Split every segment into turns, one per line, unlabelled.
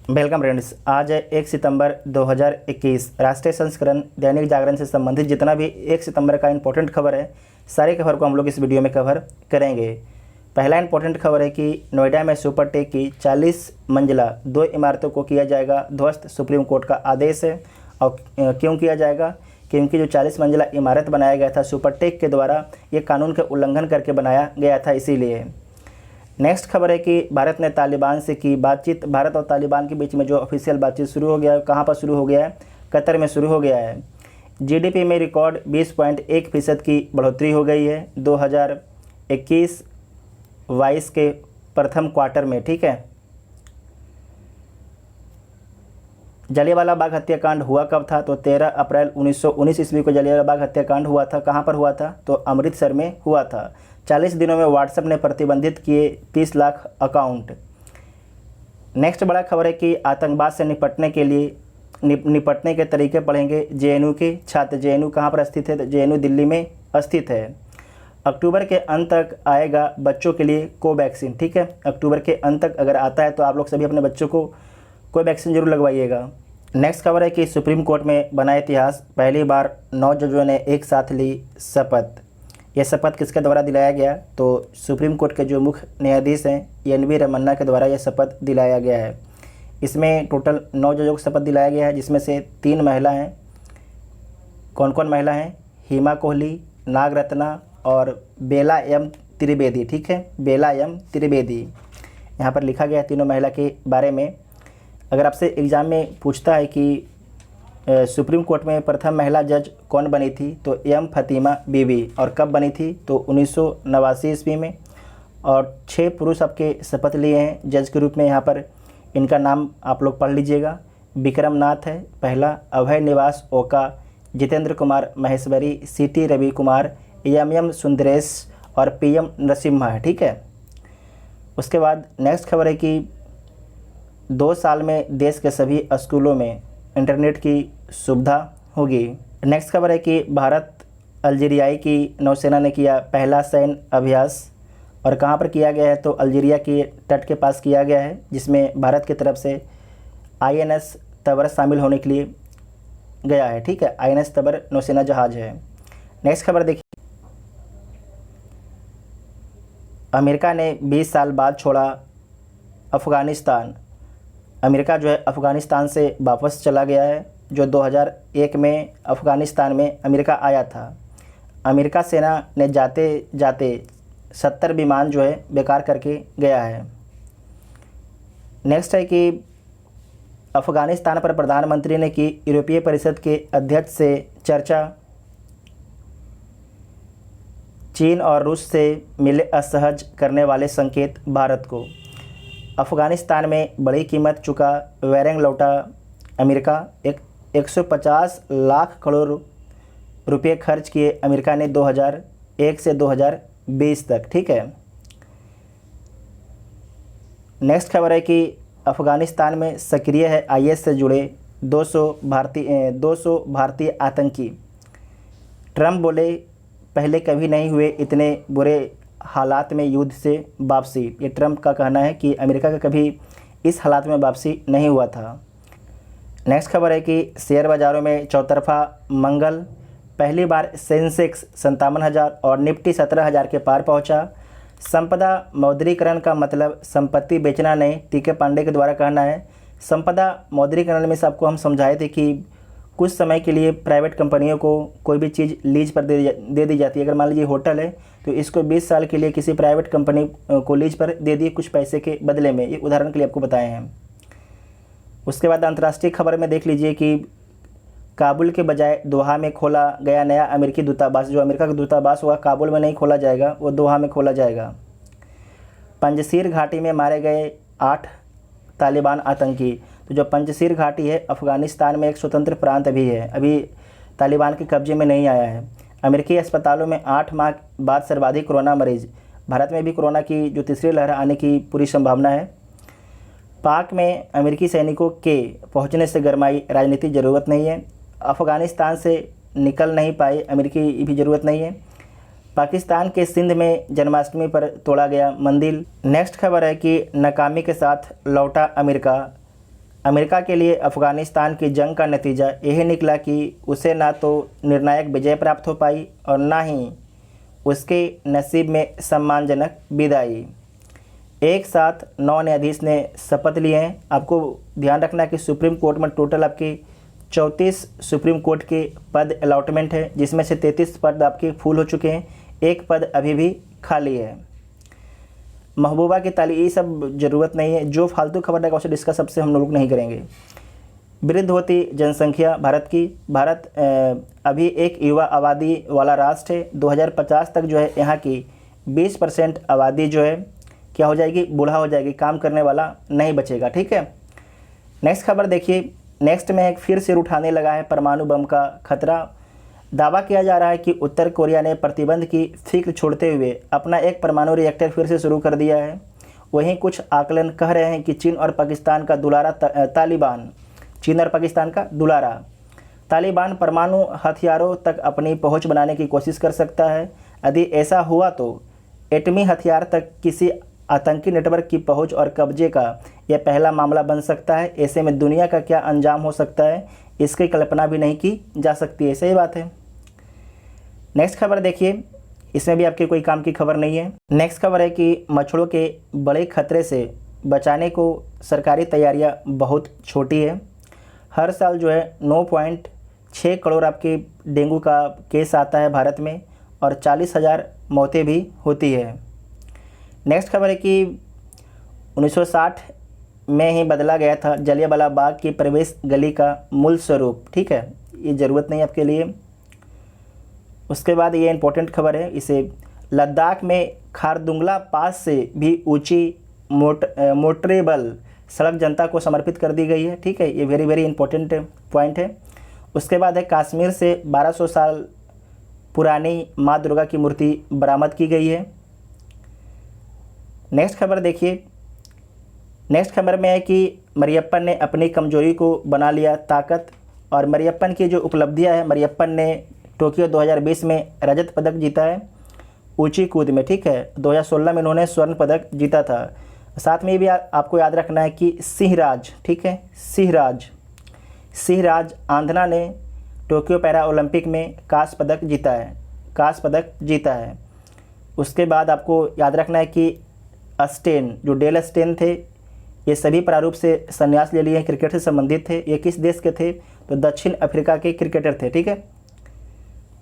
Welcome friends. आज है 1 सितंबर 2021। राष्ट्रीय संस्करण दैनिक जागरण से संबंधित जितना भी 1 सितंबर का इंपॉर्टेंट खबर है, सारी खबर को हम लोग इस वीडियो में कवर करेंगे। पहला इंपॉर्टेंट खबर है कि नोएडा में सुपरटेक की 40 मंजिला 2 इमारतों को किया जाएगा ध्वस्त। सुप्रीम कोर्ट का आदेश है। और क्यों किया जाएगा? क्योंकि जो 40 मंजिला इमारत बनाया गया था सुपरटेक के द्वारा, ये कानून के उल्लंघन करके बनाया गया था, इसीलिए। नेक्स्ट खबर है कि भारत ने तालिबान से की बातचीत। भारत और तालिबान के बीच में जो ऑफिशियल बातचीत शुरू हो गया है, कहाँ पर शुरू हो गया है? कतर में शुरू हो गया है। जीडीपी में रिकॉर्ड 20.1% की बढ़ोतरी हो गई है 2021-22 के प्रथम क्वार्टर में। ठीक है। जलियांवाला बाग हत्याकांड हुआ कब था? तो 13 अप्रैल 1919 ईस्वी को जलियांवाला बाग हत्याकांड हुआ था। कहाँ पर हुआ था? तो अमृतसर में हुआ था। 40 दिनों में व्हाट्सएप ने प्रतिबंधित किए 30 लाख अकाउंट। नेक्स्ट बड़ा खबर है कि आतंकवाद से निपटने के तरीके पढ़ेंगे जेएनयू के छात्र। जेएनयू कहाँ पर स्थित है? तो जेएनयू दिल्ली में स्थित है। अक्टूबर के अंत तक आएगा बच्चों के लिए कोवैक्सीन। ठीक है, अक्टूबर के अंत तक अगर आता है तो आप लोग सभी अपने बच्चों को कोवैक्सीन जरूर लगवाइएगा। नेक्स्ट खबर है कि सुप्रीम कोर्ट में बना इतिहास। पहली बार 9 जजों ने एक साथ ली शपथ। यह शपथ किसके द्वारा दिलाया गया? तो सुप्रीम कोर्ट के जो मुख्य न्यायाधीश हैं एन.वी. रमन्ना के द्वारा यह शपथ दिलाया गया है। इसमें टोटल 9 जजों को शपथ दिलाया गया है, जिसमें से 3 महिला हैं। कौन कौन महिला हैं? हेमा कोहली, नागरत्ना और बेला एम त्रिवेदी। ठीक है, बेला एम त्रिवेदी। यहाँ पर लिखा गया है तीनों महिला के बारे में। अगर आपसे एग्ज़ाम में पूछता है कि सुप्रीम कोर्ट में प्रथम महिला जज कौन बनी थी, तो एम फतीमा बीबी। और कब बनी थी? तो 1989 ईस्वी में। और 6 पुरुष आपके शपथ लिए हैं जज के रूप में। यहाँ पर इनका नाम आप लोग पढ़ लीजिएगा। विक्रम नाथ है पहला, अभय निवास ओका, जितेंद्र कुमार महेश्वरी, सी.टी. रवि कुमार, एम सुंदरेश और पी.एम. नरसिम्हा है। ठीक है। उसके बाद नेक्स्ट खबर है कि 2 साल में देश के सभी स्कूलों में इंटरनेट की सुविधा होगी। नेक्स्ट खबर है कि भारत अल्जीरियाई की नौसेना ने किया पहला सैन्य अभ्यास। और कहाँ पर किया गया है? तो अल्जीरिया के तट के पास किया गया है, जिसमें भारत की तरफ से INS तबर शामिल होने के लिए गया है। ठीक है, INS तबर नौसेना जहाज़ है। नेक्स्ट खबर देखिए, अमेरिका ने 20 साल बाद छोड़ा अफ़गानिस्तान। अमेरिका जो है अफ़गानिस्तान से वापस चला गया है, जो 2001 में अफ़गानिस्तान में अमेरिका आया था। अमेरिका सेना ने जाते जाते 70 विमान जो है बेकार करके गया है। नेक्स्ट है कि अफ़गानिस्तान पर प्रधानमंत्री ने की यूरोपीय परिषद के अध्यक्ष से चर्चा। चीन और रूस से मिले असहज करने वाले संकेत भारत को। अफ़गानिस्तान में बड़ी कीमत चुका वैरंग लौटा अमेरिका। 150 लाख करोड़ रुपए खर्च किए अमेरिका ने 2001 से 2020 तक। ठीक है। नेक्स्ट खबर है कि अफ़गानिस्तान में सक्रिय है IS से जुड़े 200 भारतीय आतंकी। ट्रंप बोले पहले कभी नहीं हुए इतने बुरे हालात में युद्ध से वापसी। ये ट्रंप का कहना है कि अमेरिका का कभी इस हालात में वापसी नहीं हुआ था। नेक्स्ट खबर है कि शेयर बाज़ारों में चौतरफा मंगल। पहली बार सेंसेक्स 57,000 और निफ्टी 17,000 के पार पहुंचा। संपदा मौद्रीकरण का मतलब संपत्ति बेचना नहीं, टीके पांडे के द्वारा कहना है। संपदा मौद्रीकरण में से आपको हम समझाए थे कि कुछ समय के लिए प्राइवेट कंपनियों को कोई भी चीज़ लीज पर दे दी जाती है। अगर मान लीजिए होटल है तो इसको 20 साल के लिए किसी प्राइवेट कंपनी को लीज पर दे दी कुछ पैसे के बदले में। ये उदाहरण के लिए आपको बताए हैं। उसके बाद अंतर्राष्ट्रीय खबर में देख लीजिए कि काबुल के बजाय दोहा में खोला गया नया अमेरिकी दूतावास। जो अमेरिका का दूतावास हुआ काबुल में नहीं खोला जाएगा, वो दोहा में खोला जाएगा। पंजशीर घाटी में मारे गए 8 तालिबान आतंकी। तो जो पंजशीर घाटी है अफ़गानिस्तान में एक स्वतंत्र प्रांत भी है, अभी तालिबान के कब्जे में नहीं आया है। अमेरिकी अस्पतालों में 8 माह बाद सर्वाधिक कोरोना मरीज। भारत में भी कोरोना की जो तीसरी लहर आने की पूरी संभावना है। पाक में अमेरिकी सैनिकों के पहुंचने से गरमाई राजनीति, ज़रूरत नहीं है। अफ़गानिस्तान से निकल नहीं पाए अमेरिकी भी ज़रूरत नहीं है। पाकिस्तान के सिंध में जन्माष्टमी पर तोड़ा गया मंदिर। नेक्स्ट खबर है कि नाकामी के साथ लौटा अमेरिका। अमेरिका के लिए अफ़गानिस्तान की जंग का नतीजा यही निकला कि उसे ना तो निर्णायक विजय प्राप्त हो पाई और ना ही उसके नसीब में सम्मानजनक विदाई। एक साथ 9 न्यायाधीश ने शपथ लिए हैं। आपको ध्यान रखना है कि सुप्रीम कोर्ट में टोटल आपके 34 सुप्रीम कोर्ट के पद अलॉटमेंट है, जिसमें से 33 पद आपके फुल हो चुके हैं, एक पद अभी भी खाली है। महबूबा की ताली, ये सब ज़रूरत नहीं है। जो फालतू खबर है उसे डिस्कस सबसे हम लोग नहीं करेंगे। वृद्ध होती जनसंख्या भारत की। भारत अभी एक युवा आबादी वाला राष्ट्र है। 2050 तक जो है यहाँ की 20% आबादी जो है क्या हो जाएगी, बूढ़ा हो जाएगी, काम करने वाला नहीं बचेगा। ठीक है, नेक्स्ट खबर देखिए। नेक्स्ट में एक फिर सिर उठाने लगा है परमाणु बम का खतरा। दावा किया जा रहा है कि उत्तर कोरिया ने प्रतिबंध की फिक्र छोड़ते हुए अपना एक परमाणु रिएक्टर फिर से शुरू कर दिया है। वहीं कुछ आकलन कह रहे हैं कि चीन और पाकिस्तान का दुलारा तालिबान परमाणु हथियारों तक अपनी पहुंच बनाने की कोशिश कर सकता है। यदि ऐसा हुआ तो एटमी हथियार तक किसी आतंकी नेटवर्क की पहुंच और कब्जे का यह पहला मामला बन सकता है। ऐसे में दुनिया का क्या अंजाम हो सकता है, इसकी कल्पना भी नहीं की जा सकती है। सही बात है। नेक्स्ट खबर देखिए, इसमें भी आपके कोई काम की खबर नहीं है। नेक्स्ट खबर है कि मच्छरों के बड़े खतरे से बचाने को सरकारी तैयारियां बहुत छोटी है। हर साल जो है 9.6 करोड़ आपके डेंगू का केस आता है भारत में और 40,000 मौतें भी होती है। नेक्स्ट खबर है कि 1960 में ही बदला गया था जलियांवाला बाग की प्रवेश गली का मूल स्वरूप। ठीक है, ये ज़रूरत नहीं आपके लिए। उसके बाद ये इंपॉर्टेंट खबर है, इसे लद्दाख में खारदुंगला पास से भी ऊंची मोटरेबल सड़क जनता को समर्पित कर दी गई है। ठीक है, ये वेरी इंपॉर्टेंट पॉइंट है। उसके बाद है कश्मीर से 1200 साल पुरानी माँ दुर्गा की मूर्ति बरामद की गई है। नेक्स्ट खबर देखिए। नेक्स्ट खबर में है कि मरियप्पन ने अपनी कमजोरी को बना लिया ताकत। और मरियप्पन की जो उपलब्धियां है, मरियप्पन ने टोक्यो 2020 में रजत पदक जीता है ऊंची कूद में। ठीक है, 2016 में उन्होंने स्वर्ण पदक जीता था। साथ में भी आपको याद रखना है कि सिंहराज, ठीक है, सिंहराज आंधना ने टोक्यो पैरा ओलंपिक में कांस्य पदक जीता है। उसके बाद आपको याद रखना है कि स्टेन, जो डेल स्टेन थे, ये सभी प्रारूप से संन्यास ले लिए, क्रिकेट से संबंधित थे। ये किस देश के थे, तो दक्षिण अफ्रीका के क्रिकेटर थे। ठीक है,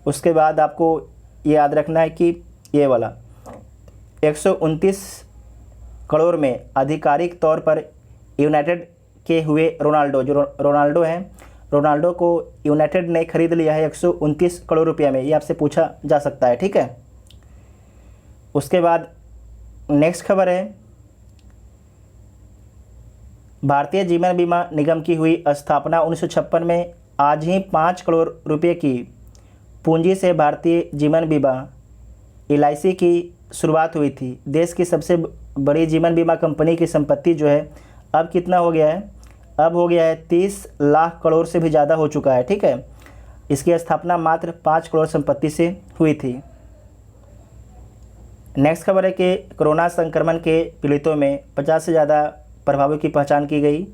उसके बाद आपको ये याद रखना है कि ये वाला 129 करोड़ में आधिकारिक तौर पर यूनाइटेड के हुए रोनाल्डो, जो रोनाल्डो हैं, रोनाल्डो को यूनाइटेड ने खरीद लिया है 129 करोड़ रुपया में। ये आपसे पूछा जा सकता है। ठीक है, उसके बाद नेक्स्ट खबर है, भारतीय जीवन बीमा निगम की हुई स्थापना 1956 में। आज ही 5 करोड़ रुपए की पूंजी से भारतीय जीवन बीमा LIC की शुरुआत हुई थी। देश की सबसे बड़ी जीवन बीमा कंपनी की संपत्ति जो है अब कितना हो गया है, अब हो गया है 30 लाख करोड़ से भी ज़्यादा हो चुका है। ठीक है, इसकी स्थापना मात्र 5 करोड़ संपत्ति से हुई थी। नेक्स्ट खबर है कि कोरोना संक्रमण के पीड़ितों में 50 से ज़्यादा प्रभावों की पहचान की गई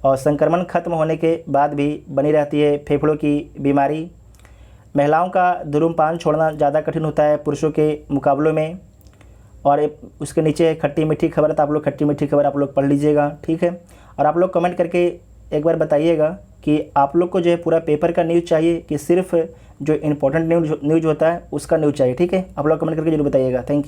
और संक्रमण खत्म होने के बाद भी बनी रहती है फेफड़ों की बीमारी। महिलाओं का धूम्रपान छोड़ना ज़्यादा कठिन होता है पुरुषों के मुकाबलों में। और उसके नीचे खट्टी मीठी खबर, तो आप लोग खट्टी मीठी खबर आप लोग पढ़ लीजिएगा। ठीक है, और आप लोग कमेंट करके एक बार बताइएगा कि आप लोग को जो है पूरा पेपर का न्यूज़ चाहिए कि सिर्फ जो इम्पोर्टेंट न्यूज़ होता है उसका न्यूज़ चाहिए। ठीक है, आप लोग कमेंट करके जरूर बताइएगा। Thank you.